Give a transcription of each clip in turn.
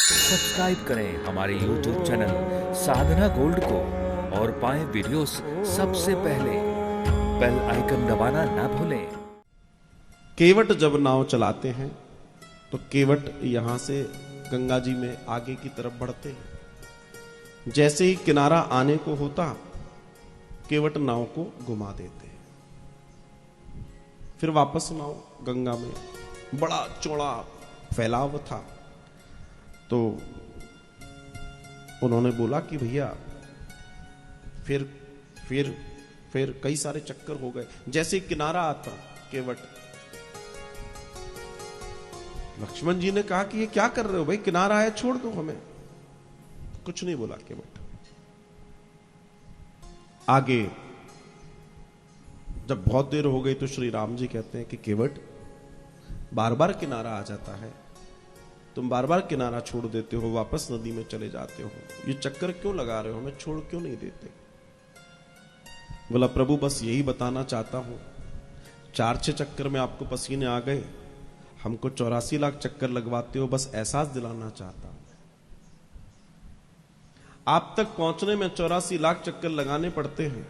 Subscribe करें हमारे YouTube channel साधना gold को और पाएं वीडियोस सबसे पहले। बेल आइकन दबाना ना भूलें। केवट जब नाव चलाते हैं तो केवट यहां से गंगा जी में आगे की तरफ बढ़ते हैं। जैसे ही किनारा आने को होता, केवट नाव को घुमा देते हैं। फिर वापस नाव गंगा में, बड़ा चौड़ा फैलाव था। तो उन्होंने बोला कि भैया फिर कई सारे चक्कर हो गए। जैसे किनारा आता केवट, लक्ष्मण जी ने कहा कि ये क्या कर रहे हो भाई, किनारा है, छोड़ दो हमें। कुछ नहीं बोला केवट। आगे जब बहुत देर हो गई तो श्री राम जी कहते हैं कि केवट, बार बार किनारा आ जाता है, तुम बार बार किनारा छोड़ देते हो, वापस नदी में चले जाते हो, ये चक्कर क्यों लगा रहे हो, हमें छोड़ क्यों नहीं देते? बोला प्रभु बस यही बताना चाहता हूं, 4-6 चक्कर में आपको पसीने आ गए, हमको 84 लाख चक्कर लगवाते हो, बस एहसास दिलाना चाहता हूं। आप तक पहुंचने में 84 लाख चक्कर लगाने पड़ते हैं,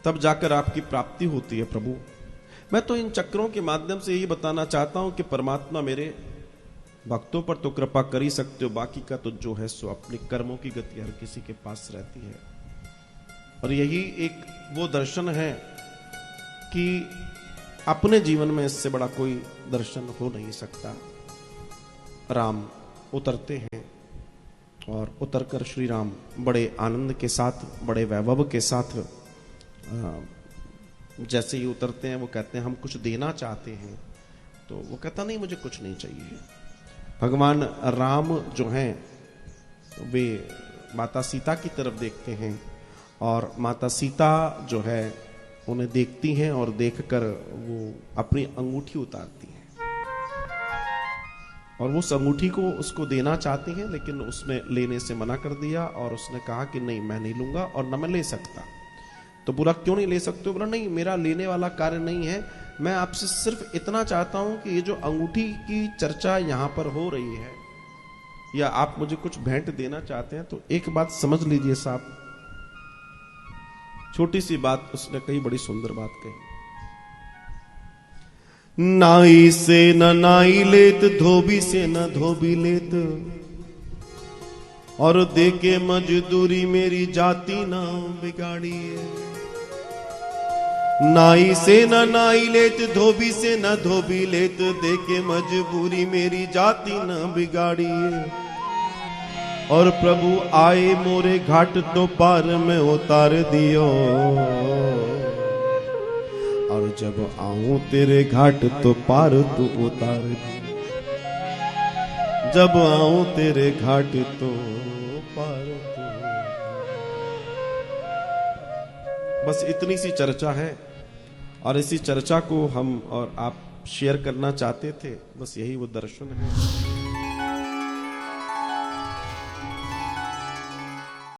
तब जाकर आपकी प्राप्ति होती है प्रभु। मैं तो इन चक्रों के माध्यम से यही बताना चाहता हूं कि परमात्मा मेरे भक्तों पर तो कृपा कर ही सकते हो, बाकी का तो जो है सो अपने कर्मों की गति हर किसी के पास रहती है। और यही एक वो दर्शन है कि अपने जीवन में इससे बड़ा कोई दर्शन हो नहीं सकता। राम उतरते हैं और उतरकर श्री राम बड़े आनंद के साथ, बड़े वैभव के साथ जैसे ही उतरते हैं वो कहते हैं हम कुछ देना चाहते हैं। तो वो कहता नहीं, मुझे कुछ नहीं चाहिए। भगवान राम जो हैं वे माता सीता की तरफ देखते हैं और माता सीता जो है उन्हें देखती हैं और देखकर वो अपनी अंगूठी उतारती हैं और वो उस अंगूठी को उसको देना चाहती हैं, लेकिन उसने लेने से मना कर दिया और उसने कहा कि नहीं, मैं नहीं लूंगा और न मैं ले सकता। तो बोला क्यों नहीं ले सकते हो? बोला नहीं, मेरा लेने वाला कार्य नहीं है, मैं आपसे सिर्फ इतना चाहता हूं कि ये जो अंगूठी की चर्चा यहां पर हो रही है, या आप मुझे कुछ भेंट देना चाहते हैं, तो एक बात समझ लीजिए साहब, छोटी सी बात उसने कही, बड़ी सुंदर बात कही। नाई से न नाई लेत, धोबी से न धोबी लेत, और देके मजदूरी मेरी जाति ना बिगाड़िए। नाई से न नाई लेत, धोबी से न धोबी लेत, देके मजबूरी मेरी जाति न बिगाड़िए। और प्रभु आए मोरे घाट तो पार में उतार दियो, और जब आऊं तेरे घाट तो पार तू उतार दियो। जब आऊं तेरे घाट तो पार तू। बस इतनी सी चर्चा है और इसी चर्चा को हम और आप शेयर करना चाहते थे। बस यही वो दर्शन है।